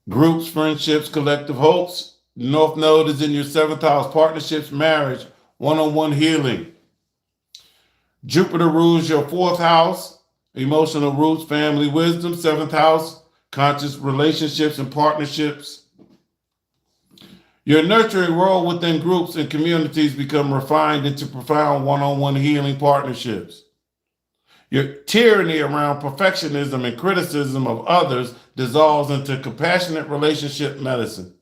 Groups, friendships, collective hopes. North Node is in your 7th house. Partnerships, marriage, one-on-one healing. Jupiter rules your 4th house. Emotional roots, family wisdom. 7th house, conscious relationships and partnerships. Your nurturing role within groups and communities become refined into profound one-on-one healing partnerships. Your tyranny around perfectionism and criticism of others dissolves into compassionate relationship medicine.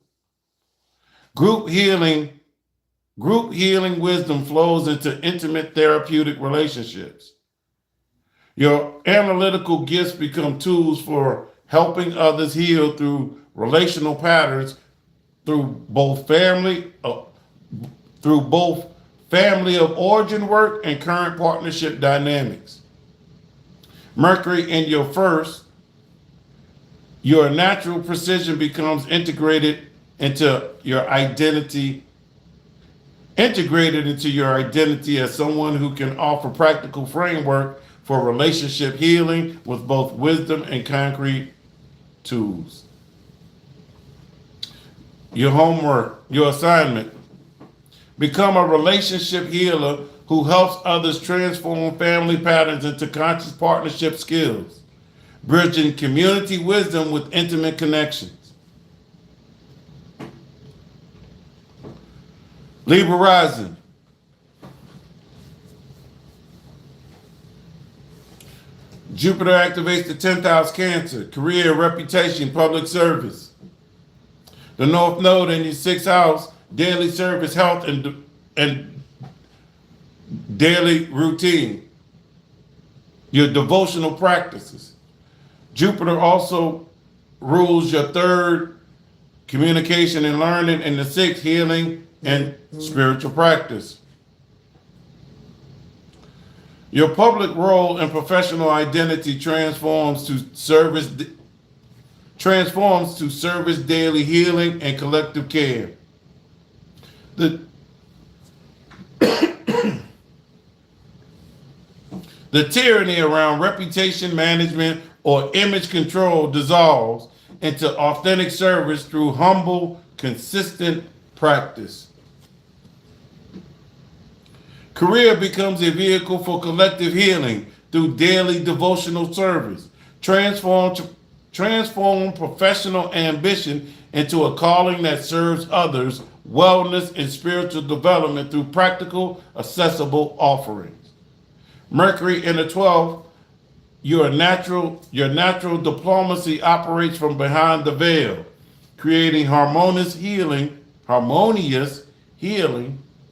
Group healing wisdom flows into intimate therapeutic relationships. Your analytical gifts become tools for helping others heal through relational patterns through both family of origin work and current partnership dynamics. Mercury in your 1st, your natural precision becomes integrated into your identity as someone who can offer practical framework for relationship healing with both wisdom and concrete tools. Your homework, your assignment. Become a relationship healer who helps others transform family patterns into conscious partnership skills, bridging community wisdom with intimate connections. Libra Rising. Jupiter activates the 10th house, Cancer, career, reputation, public service. The North Node in your 6th house, daily service, health, and daily routine. Your devotional practices. Jupiter also rules your 3rd, communication and learning, and the 6th, healing and spiritual practice. Your public role and professional identity transforms to service daily healing and collective care. The tyranny around reputation management or image control dissolves into authentic service through humble, consistent practice. Career becomes a vehicle for collective healing through daily devotional service. Transform professional ambition into a calling that serves others, wellness, and spiritual development through practical, accessible offerings. Mercury in the 12th, your natural diplomacy operates from behind the veil, creating harmonious healing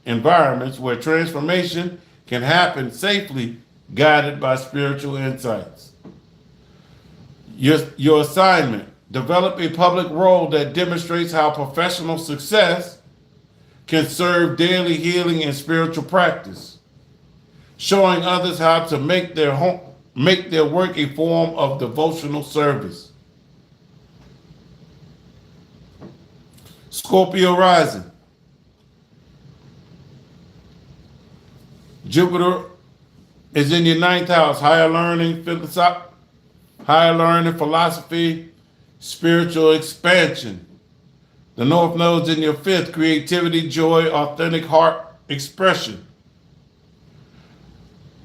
environments where transformation can happen safely, guided by spiritual insights. Your assignment: develop a public role that demonstrates how professional success can serve daily healing and spiritual practice, showing others how to make their work a form of devotional service. Scorpio Rising. Jupiter is in your 9th house, higher learning, philosophy, spiritual expansion. The North Node's in your 5th, creativity, joy, authentic heart expression.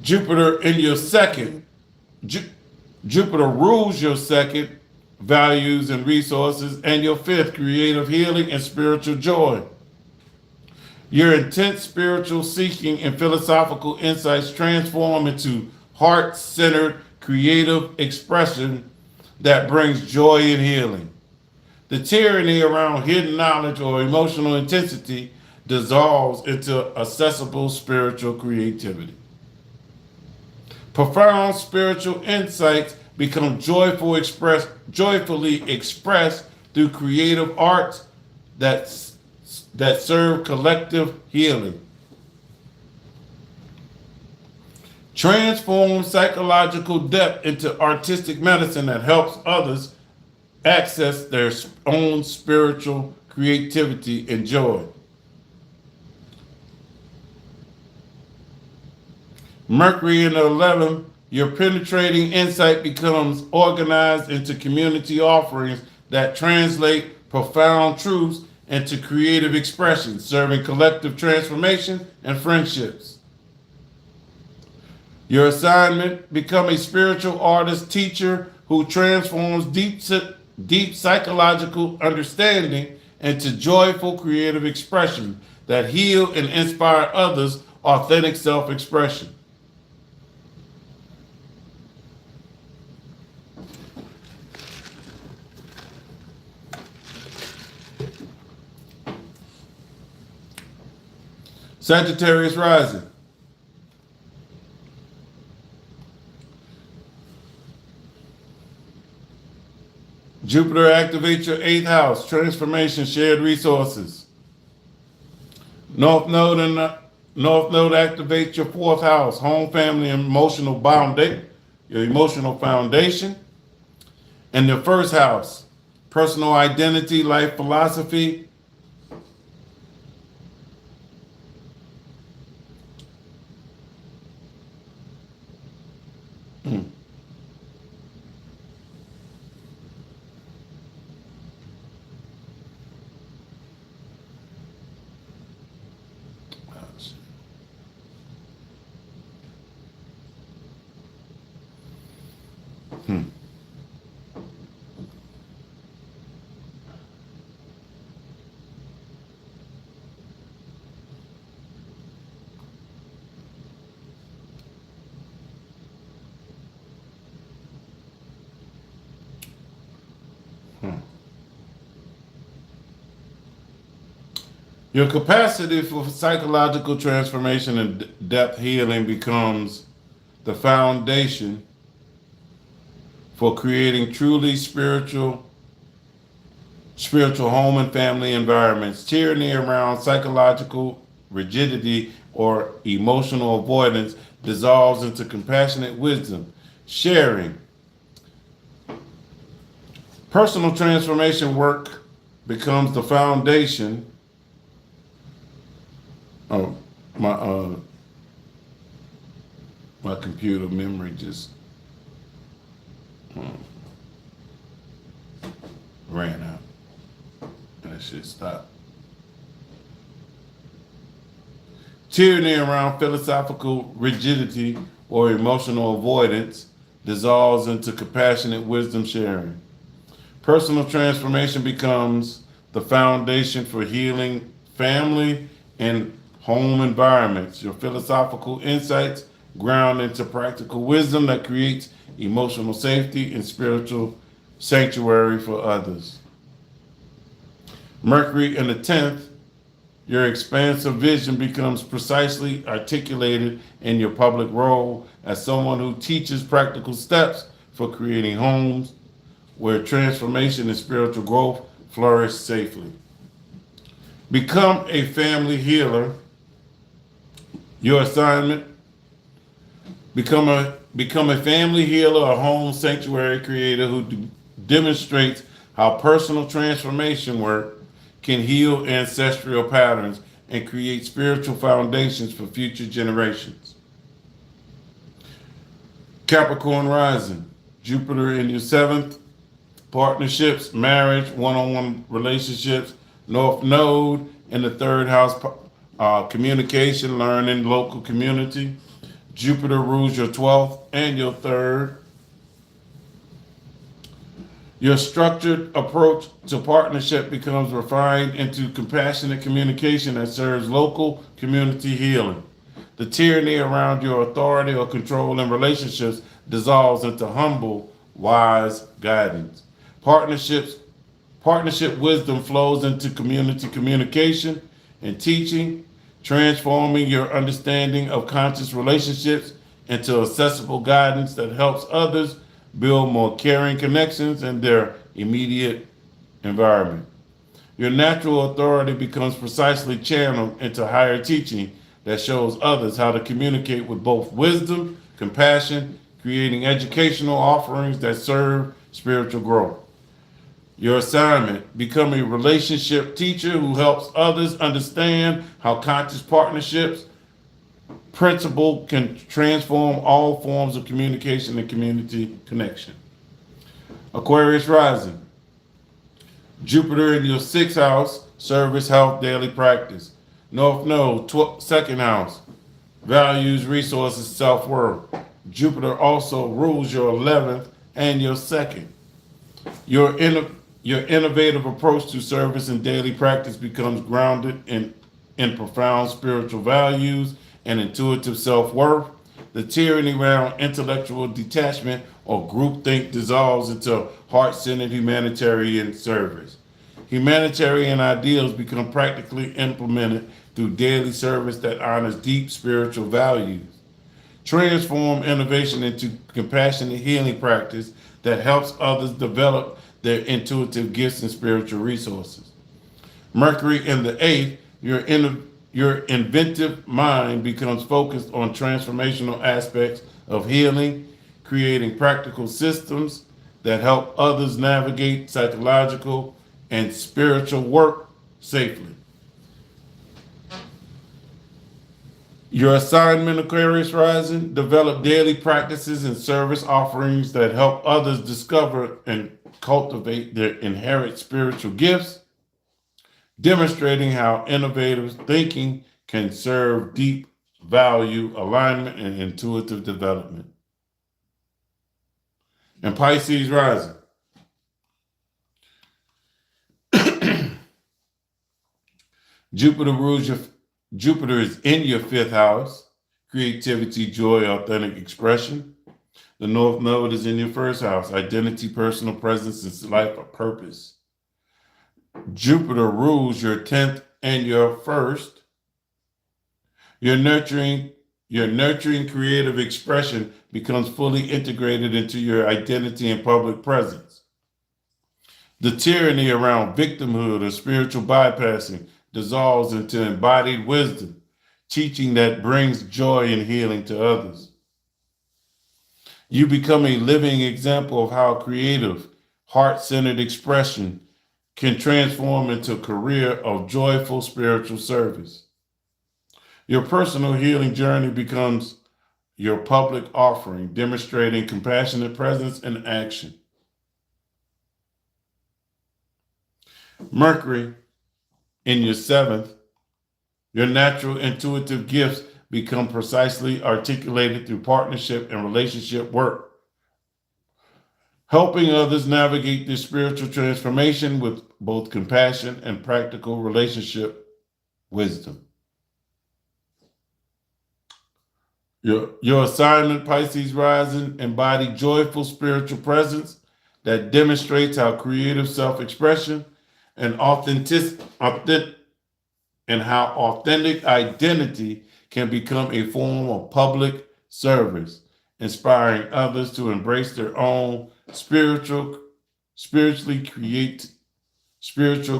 Jupiter in your 2nd. Jupiter rules your 2nd, values and resources, and your 5th, creative healing and spiritual joy. Your intense spiritual seeking and philosophical insights transform into heart-centered, creative expression that brings joy and healing. The tyranny around hidden knowledge or emotional intensity dissolves into accessible spiritual creativity. Profound spiritual insights become joyfully expressed through creative arts that serve collective healing. Transform psychological depth into artistic medicine that helps others access their own spiritual creativity and joy. Mercury in the 11th, your penetrating insight becomes organized into community offerings that translate profound truths into creative expression, serving collective transformation and friendships. Your assignment: become a spiritual artist teacher who transforms deep psychological understanding into joyful creative expression that heal and inspire others' authentic self-expression. Sagittarius Rising. Jupiter activates your 8th house, transformation, shared resources. North Node activates your 4th house, home, family, and your emotional foundation. And your 1st house, personal identity, life philosophy. Your capacity for psychological transformation and depth healing becomes the foundation for creating truly spiritual home and family environments. Tyranny around psychological rigidity or emotional avoidance dissolves into compassionate wisdom, sharing. Personal transformation work becomes the foundation of My computer memory just ran out. That shit stopped. Tyranny around philosophical rigidity or emotional avoidance dissolves into compassionate wisdom sharing. Personal transformation becomes the foundation for healing family and home environments. Your philosophical insights ground into practical wisdom that creates emotional safety and spiritual sanctuary for others. Mercury in the 10th, your expansive vision becomes precisely articulated in your public role as someone who teaches practical steps for creating homes where transformation and spiritual growth flourish safely. Become a family healer. Your assignment, become a family healer, a home sanctuary creator who demonstrates how personal transformation work can heal ancestral patterns and create spiritual foundations for future generations. Capricorn Rising, Jupiter in your 7th, partnerships, marriage, one-on-one relationships, North Node in the 3rd house, communication, learning, local community. Jupiter rules your 12th and your 3rd. Your structured approach to partnership becomes refined into compassionate communication that serves local community healing. The tyranny around your authority or control in relationships dissolves into humble, wise guidance. Partnership wisdom flows into community communication and teaching, transforming your understanding of conscious relationships into accessible guidance that helps others build more caring connections in their immediate environment. Your natural authority becomes precisely channeled into higher teaching that shows others how to communicate with both wisdom, compassion, creating educational offerings that serve spiritual growth. Your assignment, become a relationship teacher who helps others understand how conscious partnerships principle can transform all forms of communication and community connection. Aquarius Rising, Jupiter in your 6th house, service, health, daily practice. North Node, 2nd house, values, resources, self-worth. Jupiter also rules your 11th and your 2nd. Your innovative approach to service and daily practice becomes grounded in profound spiritual values and intuitive self-worth. The tyranny around intellectual detachment or groupthink dissolves into heart-centered humanitarian service. Humanitarian ideals become practically implemented through daily service that honors deep spiritual values. Transform innovation into compassionate healing practice that helps others develop their intuitive gifts and spiritual resources. Mercury in the 8th, your inventive mind becomes focused on transformational aspects of healing, creating practical systems that help others navigate psychological and spiritual work safely. Your assignment, Aquarius Rising, develop daily practices and service offerings that help others discover and cultivate their inherent spiritual gifts, demonstrating how innovative thinking can serve deep value, alignment, and intuitive development. And Pisces Rising, Jupiter is in your 5th house, creativity, joy, authentic expression. The North Node is in your 1st house, identity, personal presence, and life of purpose. Jupiter rules your 10th and your 1st. Your nurturing creative expression becomes fully integrated into your identity and public presence. The tyranny around victimhood or spiritual bypassing dissolves into embodied wisdom, teaching that brings joy and healing to others. You become a living example of how creative, heart-centered expression can transform into a career of joyful spiritual service. Your personal healing journey becomes your public offering, demonstrating compassionate presence and action. Mercury in your seventh, your natural intuitive gifts become precisely articulated through partnership and relationship work, helping others navigate this spiritual transformation with both compassion and practical relationship wisdom. Your assignment, Pisces Rising, embody joyful spiritual presence that demonstrates how creative self-expression and authentic identity can become a form of public service, inspiring others to embrace their own spiritual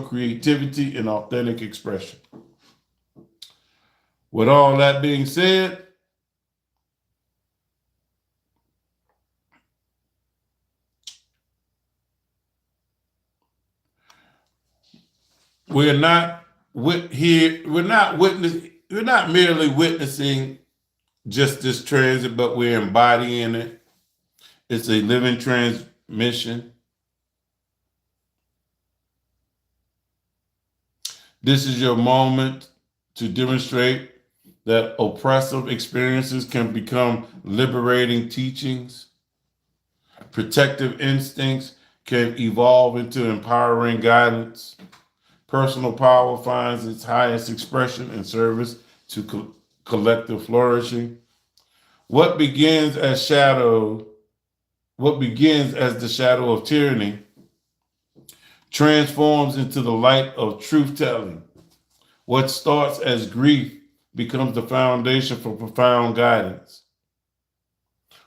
creativity and authentic expression. With all that being said, we're not merely witnessing just this transit, but we're embodying it. It's a living transmission. This is your moment to demonstrate that oppressive experiences can become liberating teachings. Protective instincts can evolve into empowering guidance. Personal power finds its highest expression in service to collective flourishing. What begins as the shadow of tyranny transforms into the light of truth-telling. What starts as grief becomes the foundation for profound guidance.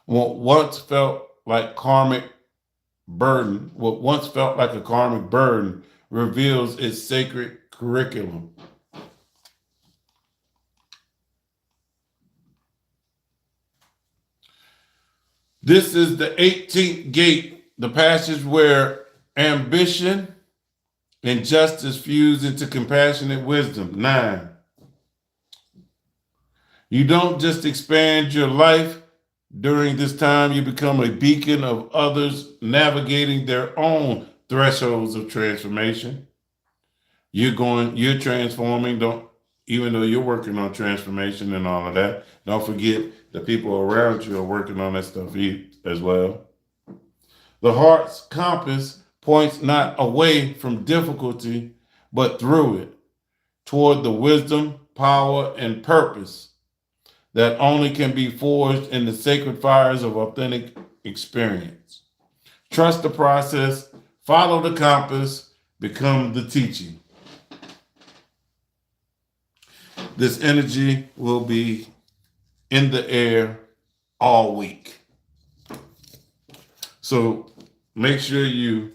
What once felt like a karmic burden reveals its sacred curriculum. This is the 18th gate, the passage where ambition and justice fuse into compassionate wisdom. 9. You don't just expand your life. During this time, you become a beacon of others navigating their own thresholds of transformation. You're transforming, even though you're working on transformation and all of that, don't forget the people around you are working on that stuff as well. The heart's compass points not away from difficulty, but through it, toward the wisdom, power, and purpose that only can be forged in the sacred fires of authentic experience. Trust the process, follow the compass, become the teaching. This energy will be in the air all week. So make sure you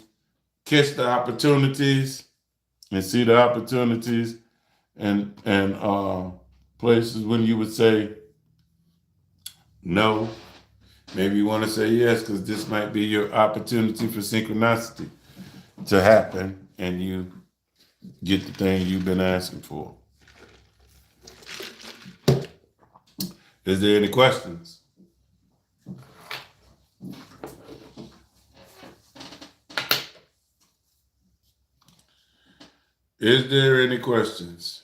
catch the opportunities and see the opportunities and places when you would say no. Maybe you want to say yes, because this might be your opportunity for synchronicity to happen and you get the thing you've been asking for. Is there any questions? Is there any questions?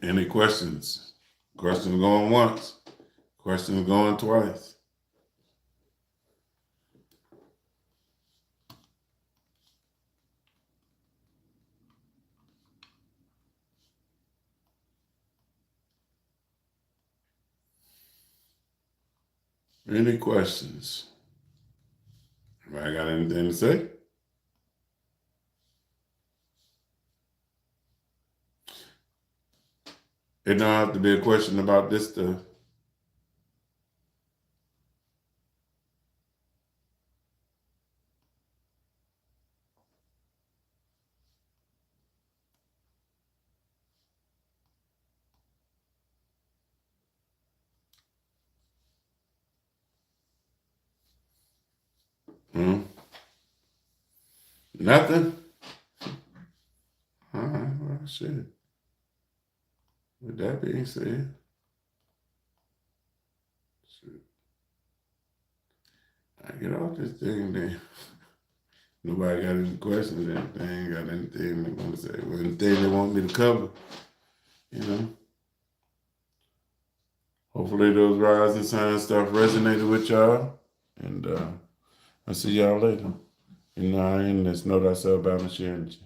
Any questions? Questions going once. Questions going twice. Any questions? I got anything to say? It don't have to be a question about this stuff. Nothing? All right, well, shit. With that being said, shit, I get off this thing then. Nobody got any questions or anything, got anything they want to say, or anything they want me to cover, you know. Hopefully those rising sign stuff resonated with y'all. And I'll see y'all later. You know, I end this. Know thyself, balance your energy.